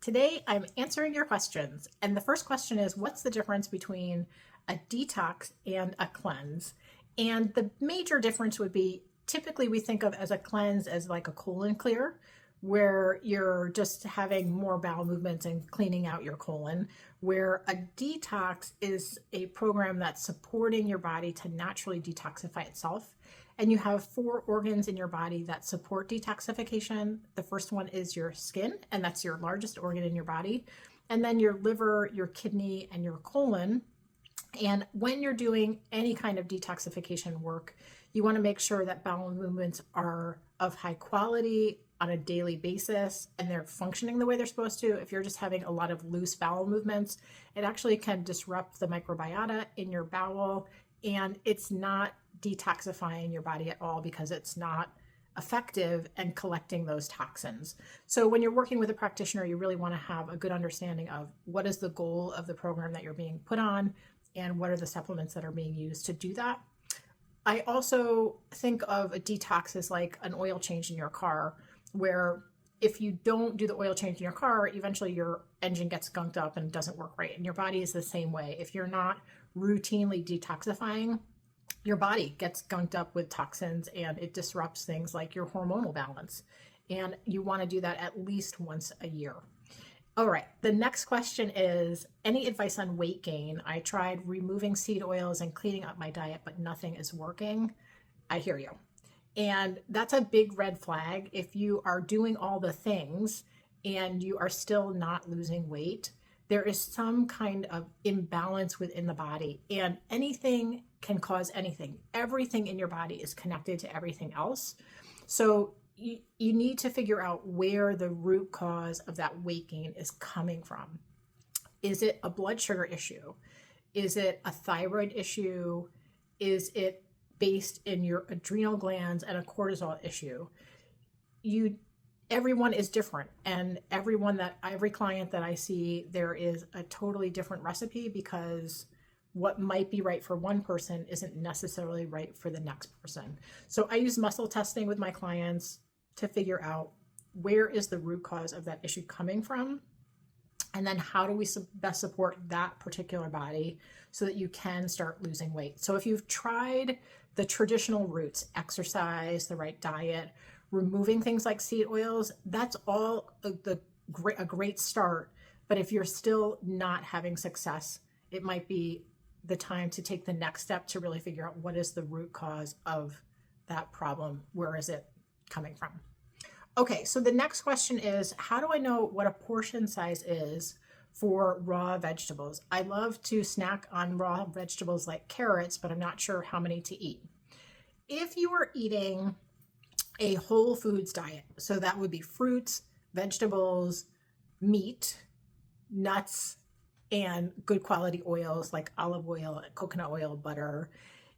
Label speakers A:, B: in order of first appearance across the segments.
A: Today, I'm answering your questions. And the first question is, what's the difference between a detox and a cleanse? And the major difference would be typically we think of as a cleanse as like a colon clear, where you're just having more bowel movements and cleaning out your colon, where a detox is a program that's supporting your body to naturally detoxify itself. And you have 4 organs in your body that support detoxification. The first one is your skin, and that's your largest organ in your body. And then your liver, your kidney, and your colon. And when you're doing any kind of detoxification work, you want to make sure that bowel movements are of high quality on a daily basis and they're functioning the way they're supposed to. If you're just having a lot of loose bowel movements, it actually can disrupt the microbiota in your bowel, and it's not detoxifying your body at all because it's not effective and collecting those toxins. So when you're working with a practitioner, you really want to have a good understanding of what is the goal of the program that you're being put on and what are the supplements that are being used to do that. I also think of a detox as like an oil change in your car, where if you don't do the oil change in your car, eventually your engine gets gunked up and doesn't work right. And your body is the same way. If you're not routinely detoxifying, your body gets gunked up with toxins and it disrupts things like your hormonal balance. And you want to do that at least once a year. All right, the next question is, any advice on weight gain? I tried removing seed oils and cleaning up my diet, but nothing is working. I hear you. And that's a big red flag. If you are doing all the things and you are still not losing weight, there is some kind of imbalance within the body, and anything can cause anything. Everything in your body is connected to everything else. So you need to figure out where the root cause of that weight gain is coming from. Is it a blood sugar issue? Is it a thyroid issue? Is it based in your adrenal glands and a cortisol issue? Everyone is different, and every client that I see, there is a totally different recipe, because what might be right for one person isn't necessarily right for the next person. So I use muscle testing with my clients to figure out where is the root cause of that issue coming from, and then how do we best support that particular body so that you can start losing weight. So if you've tried the traditional routes, exercise, the right diet, removing things like seed oils, that's all a great start. But if you're still not having success, it might be the time to take the next step to really figure out what is the root cause of that problem. Where is it coming from? Okay, so the next question is, how do I know what a portion size is for raw vegetables? I love to snack on raw vegetables like carrots, but I'm not sure how many to eat. If you are eating a whole foods diet, so that would be fruits, vegetables, meat, nuts, and good quality oils like olive oil, coconut oil, butter,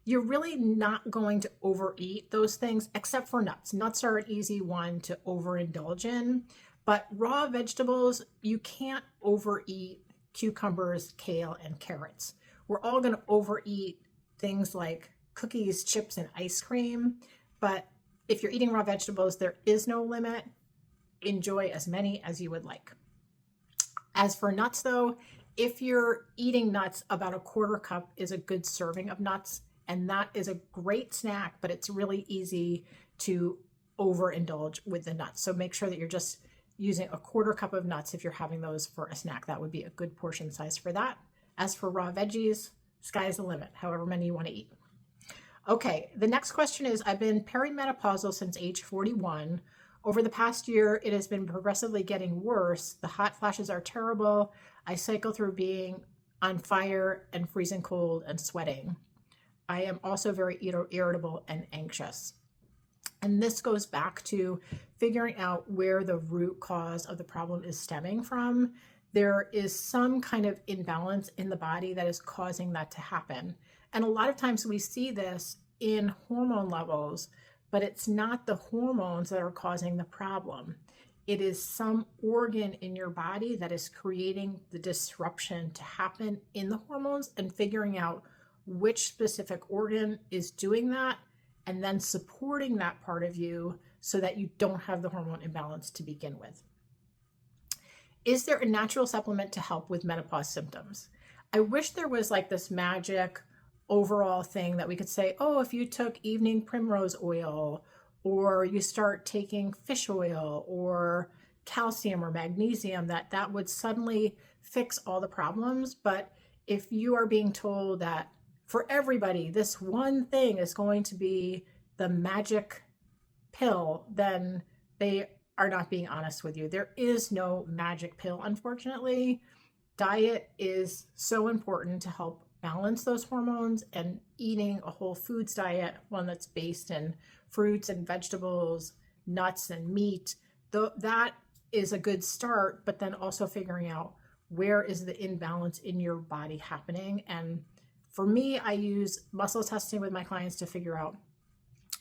A: you're really not going to overeat those things, except for nuts. Nuts are an easy one to overindulge in, but raw vegetables, you can't overeat cucumbers, kale, and carrots. We're all going to overeat things like cookies, chips, and ice cream, but if you're eating raw vegetables, there is no limit. Enjoy as many as you would like. As for nuts, though, if you're eating nuts, about a quarter cup is a good serving of nuts. And that is a great snack, but it's really easy to overindulge with the nuts. So make sure that you're just using a quarter cup of nuts if you're having those for a snack. That would be a good portion size for that. As for raw veggies, sky's the limit, however many you want to eat. Okay, the next question is, I've been perimenopausal since age 41. Over the past year, it has been progressively getting worse. The hot flashes are terrible. I cycle through being on fire and freezing cold and sweating. I am also very irritable and anxious. And this goes back to figuring out where the root cause of the problem is stemming from. There is some kind of imbalance in the body that is causing that to happen. And a lot of times we see this in hormone levels, but it's not the hormones that are causing the problem. It is some organ in your body that is creating the disruption to happen in the hormones, and figuring out which specific organ is doing that, and then supporting that part of you so that you don't have the hormone imbalance to begin with. Is there a natural supplement to help with menopause symptoms? I wish there was like this magic overall thing that we could say, oh, if you took evening primrose oil, or you start taking fish oil or calcium or magnesium, that would suddenly fix all the problems. But if you are being told that for everybody, this one thing is going to be the magic pill, then they are not being honest with you. There is no magic pill, unfortunately. Diet is so important to help balance those hormones, and eating a whole foods diet, one that's based in fruits and vegetables, nuts and meat, that is a good start, but then also figuring out where is the imbalance in your body happening. And for me, I use muscle testing with my clients to figure out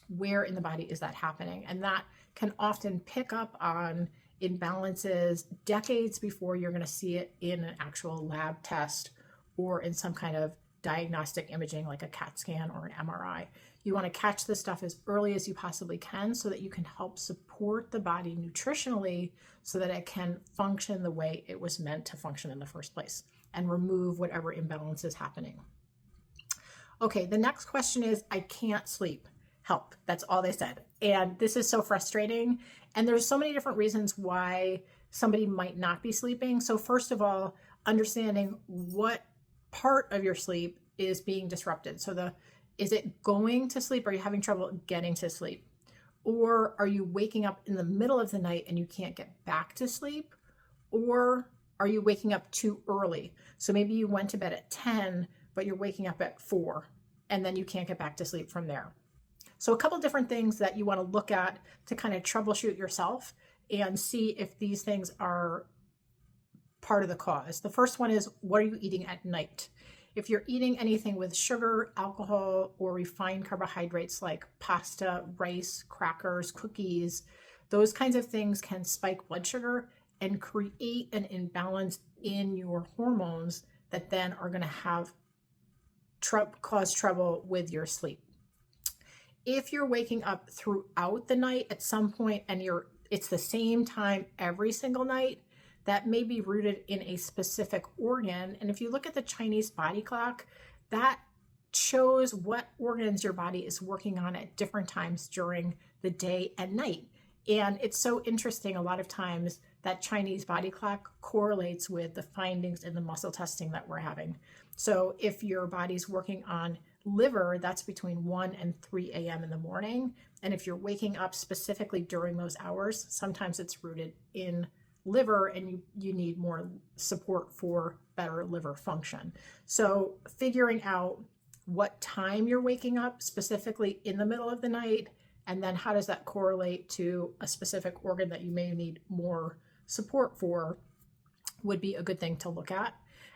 A: where in the body is that happening. And that can often pick up on imbalances decades before you're going to see it in an actual lab test or in some kind of diagnostic imaging like a CAT scan or an MRI. You want to catch this stuff as early as you possibly can so that you can help support the body nutritionally so that it can function the way it was meant to function in the first place and remove whatever imbalance is happening. Okay, the next question is, I can't sleep. Help. That's all they said. And this is so frustrating. And there's so many different reasons why somebody might not be sleeping. So first of all, understanding what part of your sleep is being disrupted. So is it going to sleep? Are you having trouble getting to sleep? Or are you waking up in the middle of the night and you can't get back to sleep? Or are you waking up too early? So maybe you went to bed at 10, but you're waking up at 4, and then you can't get back to sleep from there. So a couple different things that you want to look at to kind of troubleshoot yourself and see if these things are part of the cause. The first one is, what are you eating at night? If you're eating anything with sugar, alcohol, or refined carbohydrates like pasta, rice, crackers, cookies, those kinds of things can spike blood sugar and create an imbalance in your hormones that then are going to have cause trouble with your sleep. If you're waking up throughout the night at some point and it's the same time every single night, that may be rooted in a specific organ. And if you look at the Chinese body clock, that shows what organs your body is working on at different times during the day and night. And it's so interesting, a lot of times that Chinese body clock correlates with the findings in the muscle testing that we're having. So if your body's working on liver, that's between 1 and 3 a.m. in the morning. And if you're waking up specifically during those hours, sometimes it's rooted in liver and you need more support for better liver function. So figuring out what time you're waking up specifically in the middle of the night, and then how does that correlate to a specific organ that you may need more support for, would be a good thing to look at.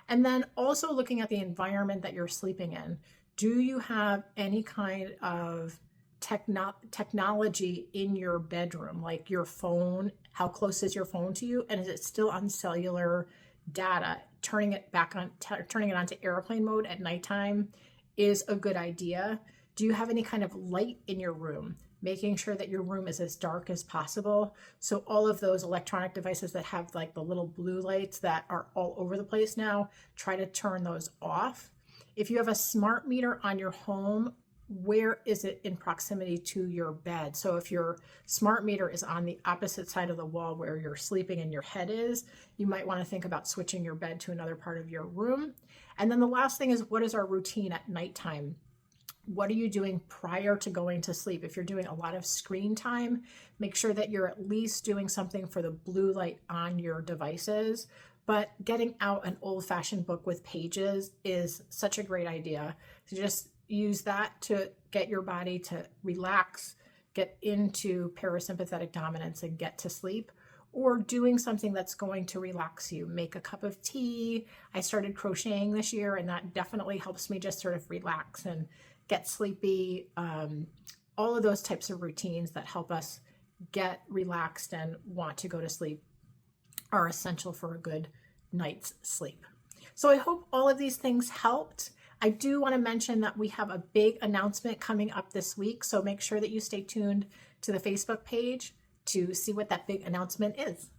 A: And then also looking at the environment that you're sleeping in. Do you have any kind of technology in your bedroom, like your phone? How close is your phone to you? And is it still on cellular data? Turning it onto airplane mode at nighttime is a good idea. Do you have any kind of light in your room? Making sure that your room is as dark as possible. So all of those electronic devices that have like the little blue lights that are all over the place now, try to turn those off. If you have a smart meter on your home, where is it in proximity to your bed? So if your smart meter is on the opposite side of the wall where you're sleeping and your head is, you might want to think about switching your bed to another part of your room. And then the last thing is, what is our routine at nighttime? What are you doing prior to going to sleep? If you're doing a lot of screen time, make sure that you're at least doing something for the blue light on your devices. But getting out an old-fashioned book with pages is such a great idea. To just use that to get your body to relax, get into parasympathetic dominance and get to sleep, or doing something that's going to relax you. Make a cup of tea. I started crocheting this year, and that definitely helps me just sort of relax and get sleepy. All of those types of routines that help us get relaxed and want to go to sleep are essential for a good night's sleep. So I hope all of these things helped. I do want to mention that we have a big announcement coming up this week, so make sure that you stay tuned to the Facebook page to see what that big announcement is.